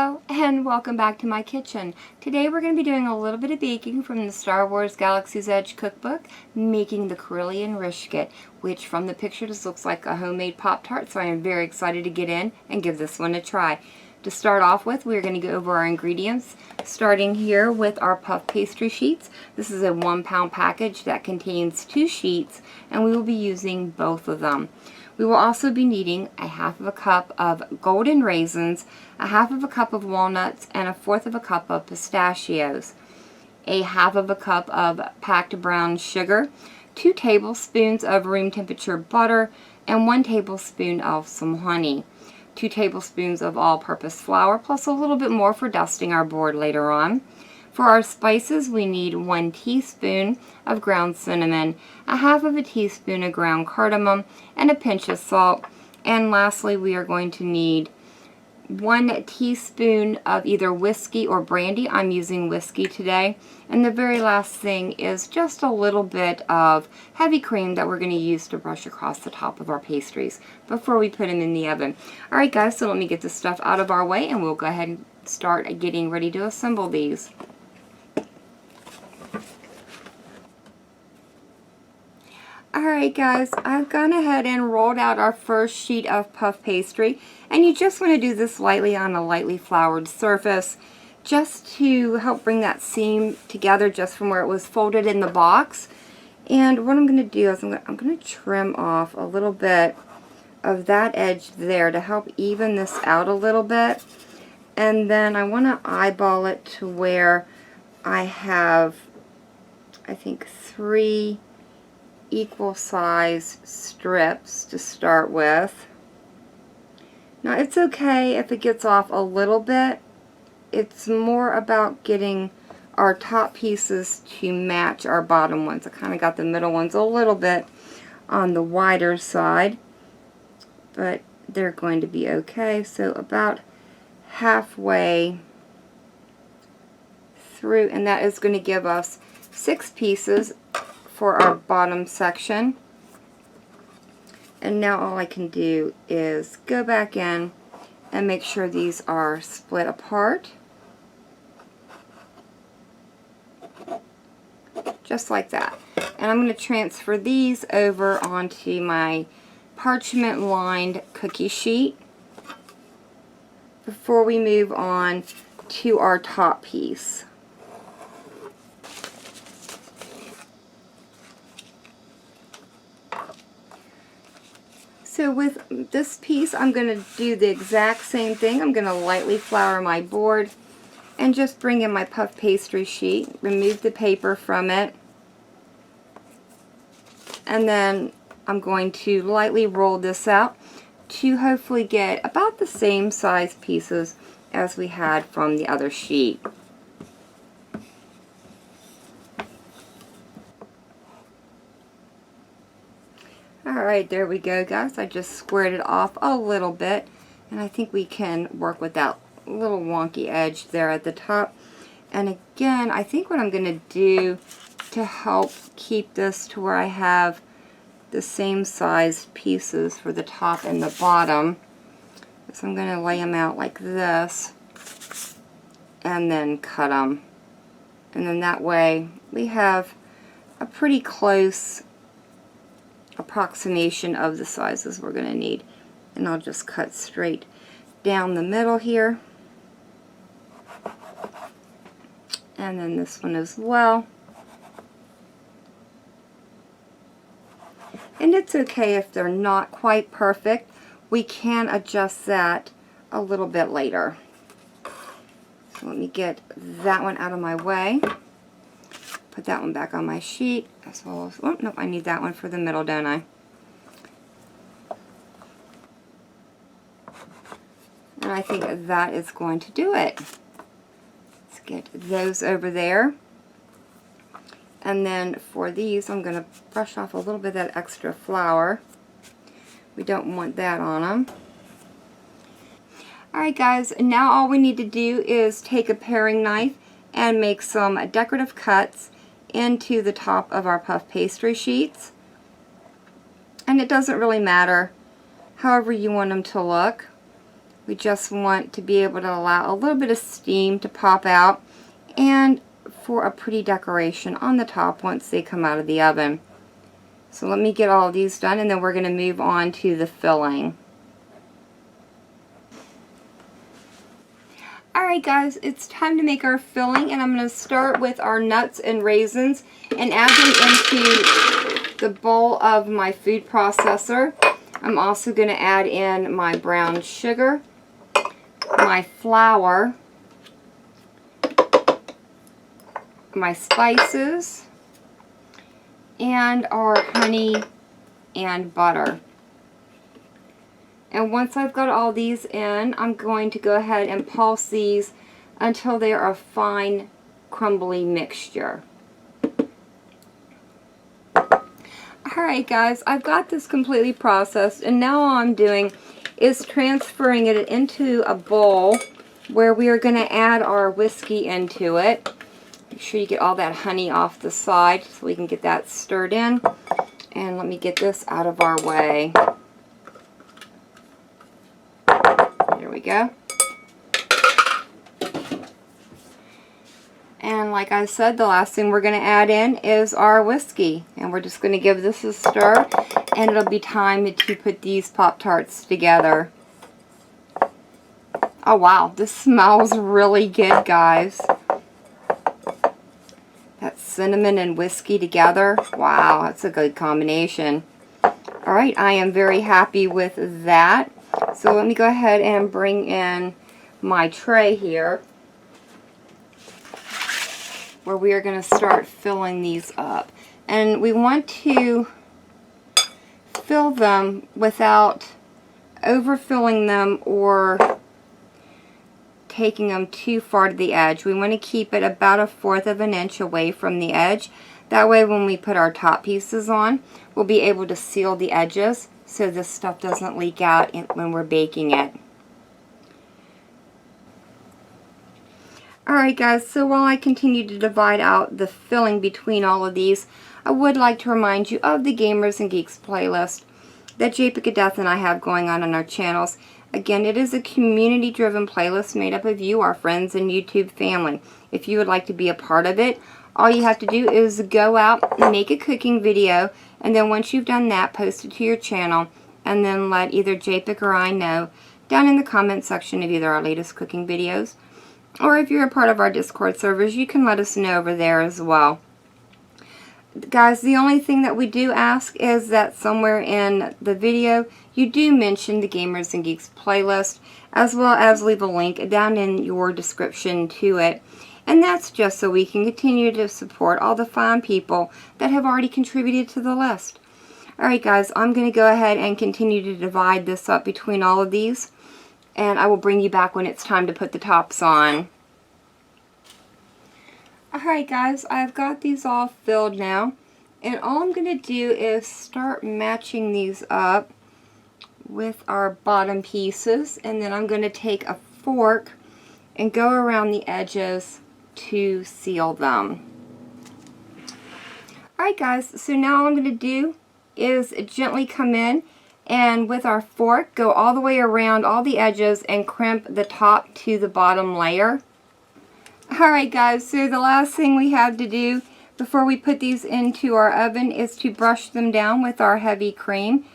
Hello and welcome back to my kitchen. Today we're going to be doing a little bit of baking from the Star Wars Galaxy's Edge cookbook, making the Corellian Ryshcate, which from the picture just looks like a homemade Pop-Tart, so I am very excited to get in and give this one a try. To start off with, we're going to go over our ingredients, starting here with our puff pastry sheets. This is a 1 pound package that contains 2 sheets, and we will be using both of them. We will also be needing a 1/2 cup of golden raisins, a 1/2 cup of walnuts, and a 1/4 cup of pistachios, a 1/2 cup of packed brown sugar, 2 tablespoons of room temperature butter, and 1 tablespoon of some honey, 2 tablespoons of all-purpose flour, plus a little bit more for dusting our board later on. For our spices, we need 1 teaspoon of ground cinnamon, a 1/2 teaspoon of ground cardamom, and a pinch of salt. And lastly, we are going to need 1 teaspoon of either whiskey or brandy. I'm using whiskey today. And the very last thing is just a little bit of heavy cream that we're going to use to brush across the top of our pastries before we put them in the oven. Alright guys, so let me get this stuff out of our way and we'll go ahead and start getting ready to assemble these. Alright guys, I've gone ahead and rolled out our first sheet of puff pastry, and you just want to do this lightly on a lightly floured surface just to help bring that seam together just from where it was folded in the box. And what I'm going to do is I'm going to trim off a little bit of that edge there to help even this out a little bit. And then I want to eyeball it to where I have, I think, 3 equal size strips to start with. Now it's okay if it gets off a little bit. It's more about getting our top pieces to match our bottom ones. I kind of got the middle ones a little bit on the wider side, but they're going to be okay. So about halfway through, and that is going to give us 6 pieces for our bottom section. And now all I can do is go back in and make sure these are split apart, just like that. And I'm going to transfer these over onto my parchment lined cookie sheet before we move on to our top piece. So with this piece, I'm going to do the exact same thing. I'm going to lightly flour my board and just bring in my puff pastry sheet, remove the paper from it, and then I'm going to lightly roll this out to hopefully get about the same size pieces as we had from the other sheet. Alright, there we go guys. I just squared it off a little bit, and I think we can work with that little wonky edge there at the top. And again, I think what I'm going to do to help keep this to where I have the same size pieces for the top and the bottom is I'm going to lay them out like this and then cut them. And then that way we have a pretty close approximation of the sizes we're going to need. And I'll just cut straight down the middle here, and then this one as well. And it's okay if they're not quite perfect. We can adjust that a little bit later. So let me get that one out of my way. Put that one back on my sheet, as well as, oh, nope, I need that one for the middle, don't I? And I think that is going to do it. Let's get those over there. And then for these, I'm going to brush off a little bit of that extra flour. We don't want that on them. Alright guys, now all we need to do is take a paring knife and make some decorative cuts into the top of our puff pastry sheets. And it doesn't really matter however you want them to look. We just want to be able to allow a little bit of steam to pop out and for a pretty decoration on the top once they come out of the oven. So let me get all of these done and then we're going to move on to the filling. Alright guys, it's time to make our filling, and I'm going to start with our nuts and raisins and add them into the bowl of my food processor. I'm also going to add in my brown sugar, my flour, my spices, and our honey and butter. And once I've got all these in, I'm going to go ahead and pulse these until they are a fine, crumbly mixture. Alright guys, I've got this completely processed, and now all I'm doing is transferring it into a bowl where we are going to add our whiskey into it. Make sure you get all that honey off the side so we can get that stirred in. And let me get this out of our way. There we go. And like I said, the last thing we're going to add in is our whiskey. And we're just going to give this a stir, and it'll be time to put these Pop-Tarts together. Oh wow, this smells really good, guys. That cinnamon and whiskey together, wow, that's a good combination. Alright, I am very happy with that. So let me go ahead and bring in my tray here, where we are going to start filling these up. And we want to fill them without overfilling them or taking them too far to the edge. We want to keep it about 1/4 of an inch away from the edge. That way when we put our top pieces on, we'll be able to seal the edges so this stuff doesn't leak out when we're baking it. Alright guys, so while I continue to divide out the filling between all of these, I would like to remind you of the Gamers and Geeks playlist that ThickaThanASnicka and I have going on our channels. Again, it is a community-driven playlist made up of you, our friends and YouTube family. If you would like to be a part of it, all you have to do is go out and make a cooking video, and then once you've done that, post it to your channel, and then let either JPIC or I know down in the comment section of either our latest cooking videos, or if you're a part of our Discord servers, you can let us know over there as well. Guys, the only thing that we do ask is that somewhere in the video you do mention the Gamers and Geeks playlist, as well as leave a link down in your description to it. And that's just so we can continue to support all the fine people that have already contributed to the list. Alright guys, I'm going to go ahead and continue to divide this up between all of these, and I will bring you back when it's time to put the tops on. Alright guys, I've got these all filled now, and all I'm going to do is start matching these up with our bottom pieces, and then I'm going to take a fork and go around the edges to seal them. Alright guys, so now all I'm going to do is gently come in and with our fork go all the way around all the edges and crimp the top to the bottom layer. Alright guys, so the last thing we have to do before we put these into our oven is to brush them down with our heavy cream.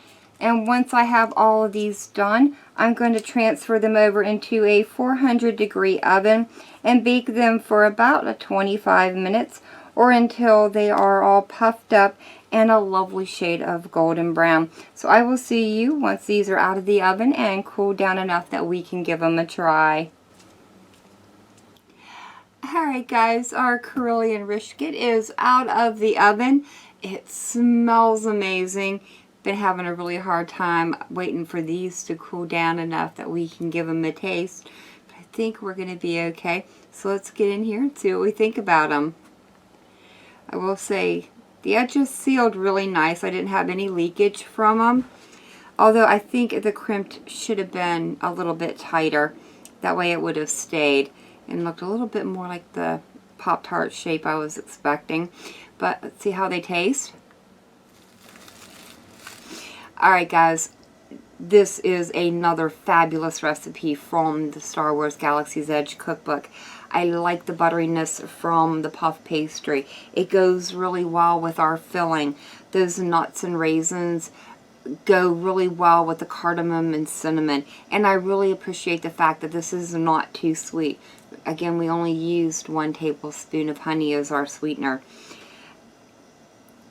And once I have all of these done, I'm going to transfer them over into a 400-degree oven and bake them for about 25 minutes or until they are all puffed up and a lovely shade of golden brown. So I will see you once these are out of the oven and cooled down enough that we can give them a try. Alright guys, our Corellian Ryshcate is out of the oven. It smells amazing. Been having a really hard time waiting for these to cool down enough that we can give them a taste. But I think we're going to be okay. So let's get in here and see what we think about them. I will say the edges sealed really nice. I didn't have any leakage from them. Although I think the crimp should have been a little bit tighter. That way it would have stayed and looked a little bit more like the Pop-Tart shape I was expecting. But let's see how they taste. Alright guys, this is another fabulous recipe from the Star Wars Galaxy's Edge cookbook. I like the butteriness from the puff pastry. It goes really well with our filling. Those nuts and raisins go really well with the cardamom and cinnamon. And I really appreciate the fact that this is not too sweet. Again, we only used 1 tablespoon of honey as our sweetener.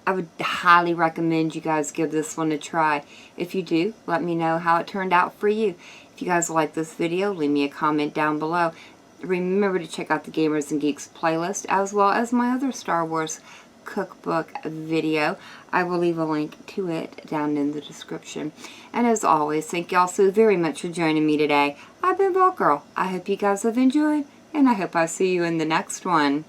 I would highly recommend you guys give this one a try. If you do, let me know how it turned out for you. If you guys like this video, leave me a comment down below. Remember to check out the Gamers and Geeks playlist, as well as my other Star Wars cookbook video. I will leave a link to it down in the description. And as always, thank y'all so very much for joining me today. I've been Vault Girl. I hope you guys have enjoyed, and I hope I see you in the next one.